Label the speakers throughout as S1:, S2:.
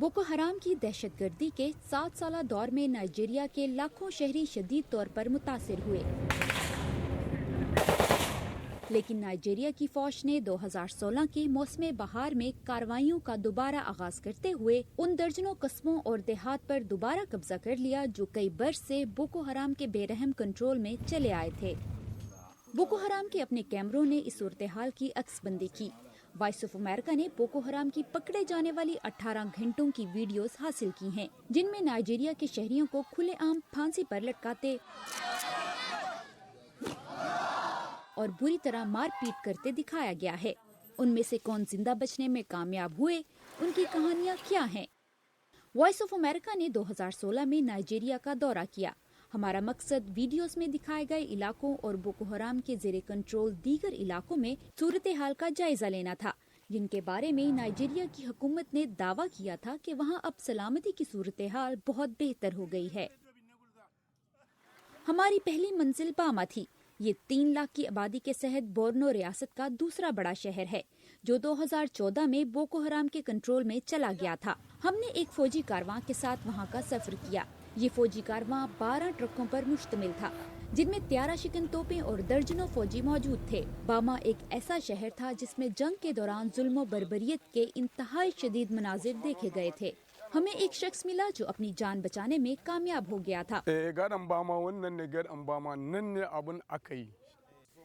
S1: Boko हराम की दहशतगर्दी के 7 साला दौर में नाइजीरिया के लाखों शहरी शदीद तौर पर मुतासिर हुए, लेकिन नाइजीरिया की फौज ने 2016 के मौसम बहार में कार्रवाइयों का दोबारा आगाज करते हुए उन दर्जनों कस्बों और देहात पर दोबारा कब्जा कर लिया जो कई बरस से बोको हराम के बेरहम कंट्रोल में चले आए थे। बोको हराम के अपने कैमरों ने इस सूरत हाल की अक्सबंदी की। वॉइस ऑफ अमेरिका ने बोको हराम की पकड़े जाने वाली 18 घंटों की वीडियोस हासिल की हैं, जिनमें नाइजीरिया के शहरियों को खुलेआम फांसी पर लटकाते और बुरी तरह मार पीट करते दिखाया गया है। उनमें से कौन जिंदा बचने में कामयाब हुए, उनकी कहानियां क्या हैं? वॉइस ऑफ अमेरिका ने 2016 में नाइजीरिया का दौरा किया। हमारा मकसद वीडियोस में दिखाए गए इलाकों और बोको हराम के जेरे कंट्रोल दीगर इलाकों में सूरत हाल का जायजा लेना था, जिनके बारे में नाइजीरिया की हुकूमत ने दावा किया था कि वहां अब सलामती की सूरत हाल बहुत बेहतर हो गई है। हमारी पहली मंजिल बामा थी। ये 3 लाख की आबादी के सहत बोर्नो रियासत का दूसरा बड़ा शहर है, जो 2014 में बोको हराम के कंट्रोल में चला गया था। हमने एक फौजी कारवां के साथ वहां का सफर किया। ये फौजी कारवां 12 ट्रकों पर मुश्तमिल था, जिनमें 13 शिकन तोपें और दर्जनों फौजी मौजूद थे। बामा एक ऐसा शहर था जिसमें जंग के दौरान जुल्म बर्बरियत के इंतहाई शदीद मनाजिर देखे गए थे। हमें एक शख्स मिला जो अपनी जान बचाने में कामयाब हो गया था।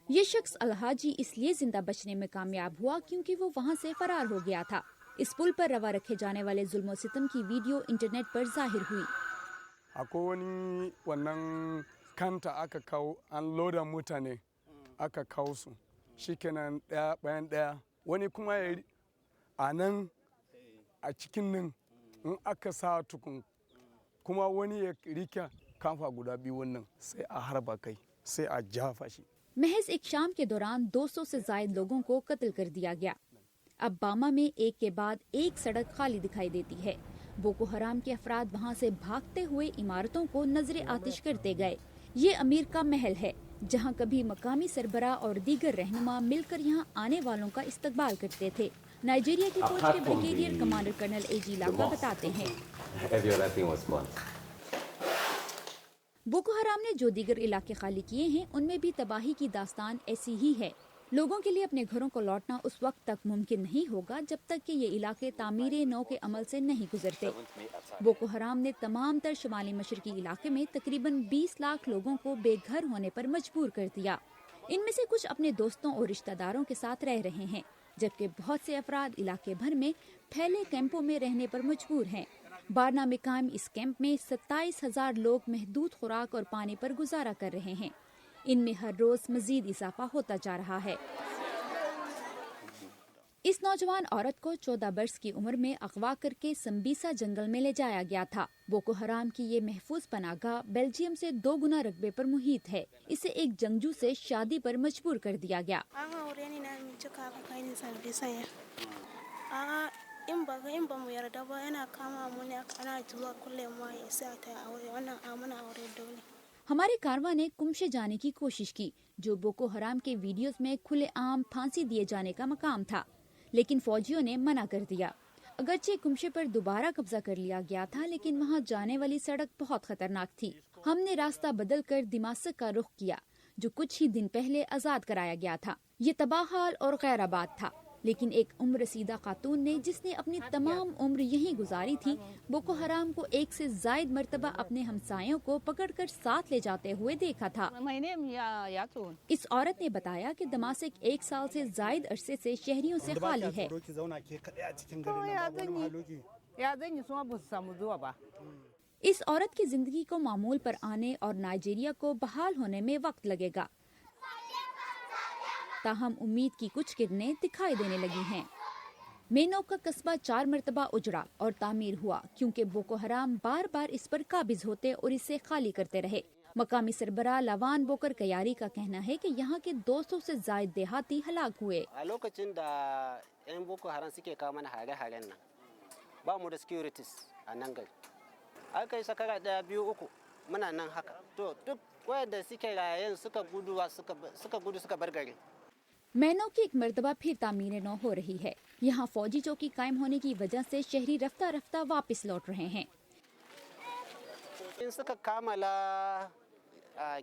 S1: ये शख्स अलहाजी इसलिए जिंदा बचने में कामयाब हुआ क्योंकि वो वहाँ से फरार हो गया था। इस पुल पर रवा रखे जाने वाले जुल्म सितम की वीडियो इंटरनेट पर जाहिर हुई।
S2: akwai wani wannan kanta aka kawo an loda mutane aka kawo su shikenan daya bayan daya wani kuma a nan a cikin nan in aka sa tukun kuma wani ya rike kamfa guda biyu wannan sai a harba kai sai a jafa shi।
S1: महज एक शाम के दौरान 200 से ज्यादा लोगों को कत्ल कर दिया गया। अब बामा में एक के बाद एक सड़क खाली दिखाई देती है। बोको हराम के अफराद वहाँ से भागते हुए इमारतों को नजरे आतिश करते गए। ये अमीर का महल है, जहाँ कभी मकामी सरबरा और दीगर रहनुमा मिलकर यहाँ आने वालों का इस्तकबाल करते थे। नाइजीरिया की फौज के ब्रिगेडियर कमांडर कर्नल एजी लाका बताते हैं, बोको हराम ने जो दीगर इलाके खाली किए हैं, उनमें भी तबाही की दास्तान ऐसी ही है। लोगों के लिए अपने घरों को लौटना उस वक्त तक मुमकिन नहीं होगा जब तक कि ये इलाके तामीरे नौ के अमल से नहीं गुजरते। बोको हराम ने तमाम तर शुमाली मशरकी इलाके में तकरीबन 20 लाख लोगों को बेघर होने पर मजबूर कर दिया। इनमें से कुछ अपने दोस्तों और रिश्तेदारों के साथ रह रहे हैं, जबकि बहुत से अफराद इलाके भर में फैले कैंपों में रहने पर मजबूर हैं। बारना में कायम इस कैंप में 27,000 लोग महदूद खुराक और पानी पर गुजारा कर रहे हैं। इनमें हर रोज मजीद इजाफा होता जा रहा है। इस नौजवान औरत को 14 बरस की उम्र में अगवा करके संबीसा जंगल में ले जाया गया था। बोको हराम की ये महफूज पनागा बेल्जियम से 2 गुना रकबे पर मुहित है। इसे एक जंगजू से शादी पर मजबूर कर दिया गया। हमारे कारवां ने कुमशे जाने की कोशिश की, जो बोको हराम के वीडियोस में खुलेआम फांसी दिए जाने का मकाम था, लेकिन फौजियों ने मना कर दिया। अगरचे कुमशे पर दोबारा कब्जा कर लिया गया था, लेकिन वहां जाने वाली सड़क बहुत खतरनाक थी। हमने रास्ता बदल कर दिमासक का रुख किया, जो कुछ ही दिन पहले आजाद कराया गया था। ये तबाहाल और गैर आबाद था, लेकिन एक उम्र रसीदा खातून ने, जिसने अपनी तमाम उम्र यहीं गुजारी थी, बोको हराम को 1 से ज़ायद मर्तबा अपने हमसायों को पकड़कर साथ ले जाते हुए देखा था। इस औरत ने बताया कि दमासिक 1 साल से ज़ायद अरसे से शहरियों से खाली है। इस औरत की जिंदगी को मामूल पर आने और नाइजीरिया को बहाल होने में वक्त लगेगा, ताहम उम्मीद की कुछ किरणें दिखाई देने लगी हैं। मेनो का कस्बा 4 मरतबा उजड़ा और तामीर हुआ, क्योंकि बोको हराम बार बार इस पर काबिज होते और इसे खाली करते रहे। मकामी सरबरा लवान बोकर कयारी का कहना है कि यहाँ के 200 से ज्यादा देहाती हलाक हुए। मैनो की एक मरतबा फिर तामीर नौ हो रही है। यहाँ फौजी चौकी कायम होने की वजह से शहरी रफ्ता रफ्ता वापस लौट रहे हैं।
S3: In suka kamala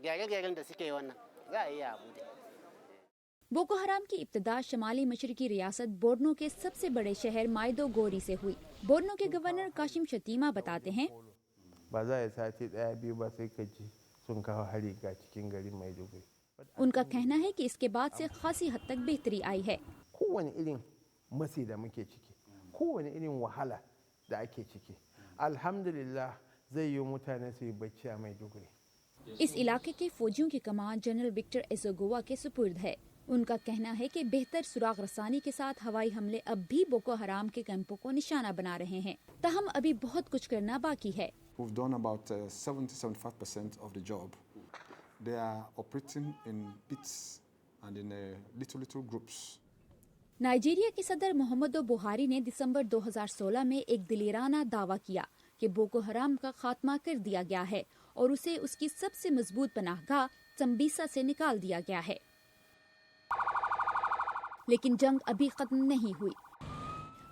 S3: gyare-gyaren da suke wannan za a iya abu da
S1: Boko हराम की इब्तिदा शमाली मशरकी रियासत बोर्नो के सबसे बड़े शहर माइदुगुरी से हुई। बोर्नो के गवर्नर काशिम शतीमा बताते हैं, उनका कहना है कि इसके बाद से खासी हद तक बेहतरी आई है। इस इलाके के फौजियों की कमान जनरल विक्टर एजोगोवा के सुपुर्द है। उनका कहना है कि बेहतर सुराग रसानी के साथ हवाई हमले अब भी बोको हराम के कैंपों को निशाना बना रहे हैं। ताहम अभी बहुत कुछ करना बाकी है।
S4: We've done about 70-75% of the job. They are operating in bits and in little groups.
S1: Nigeria के सदर मोहम्मदो बुहारी ने दिसंबर 2016 में एक दिलेराना दावा किया कि बोको हराम का खात्मा कर दिया गया है और उसे उसकी सबसे मजबूत पनाहगाह संबीसा से निकाल दिया गया है। लेकिन जंग अभी खत्म नहीं हुई।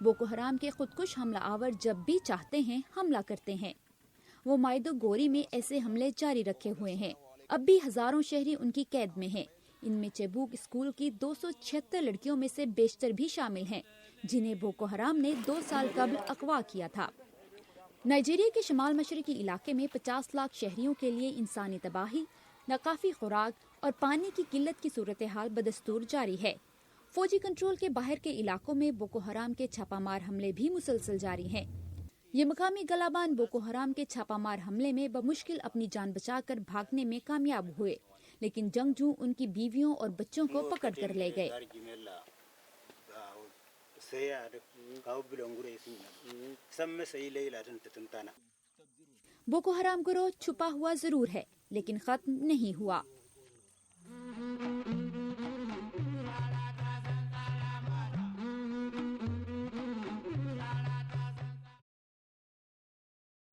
S1: बोको हराम के खुदकुश हमला आवर जब भी चाहते हैं हमला करते हैं। वो माइदुगुरी में ऐसे हमले जारी रखे हुए हैं। अब भी हजारों शहरी उनकी कैद में हैं। इनमें चेबुक स्कूल की 276 लड़कियों में से बेशतर भी शामिल हैं, जिन्हें बोको हराम ने 2 साल कबल अगवा किया था। नाइजीरिया के शमाल मशरकी इलाके में 50 लाख शहरियों के लिए इंसानी तबाही, नाकाफी खुराक और पानी की किल्लत की सूरत हाल बदस्तूर जारी है। फौजी कंट्रोल के बाहर के इलाकों में बोको हराम के छापामार हमले भी मुसलसल जारी हैं। ये मकामी गलाबान बोको हराम के छापामार हमले में बमुश्किल अपनी जान बचाकर भागने में कामयाब हुए, लेकिन जंगजू उनकी बीवियों और बच्चों को पकड़ कर ले गए। बोको हराम गिरोह छुपा हुआ जरूर है, लेकिन खत्म नहीं हुआ।